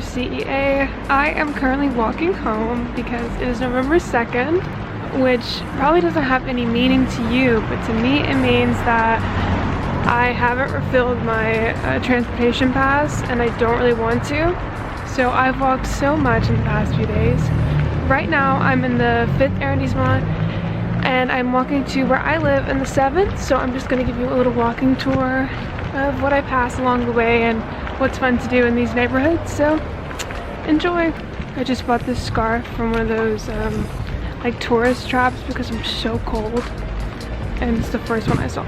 CEA. I am currently walking home because it is November 2nd, which probably doesn't have any meaning to you, but to me it means that I haven't refilled my transportation pass and I don't really want to. So I've walked so much in the past few days. Right now I'm in the 5th arrondissement and I'm walking to where I live in the 7th, so I'm just going to give you a little walking tour of what I pass along the way and what's fun to do in these neighborhoods, so enjoy. I just bought this scarf from one of those like tourist traps because I'm so cold, and it's the first one I saw.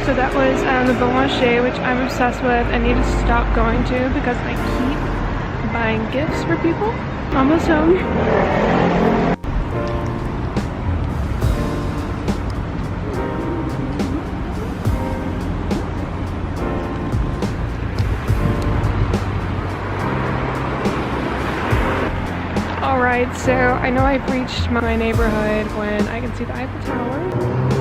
So that was the Bon Marché, which I'm obsessed with and need to stop going to because I keep buying gifts for people. Almost home. Alright, so I know I've reached my neighborhood when I can see the Eiffel Tower.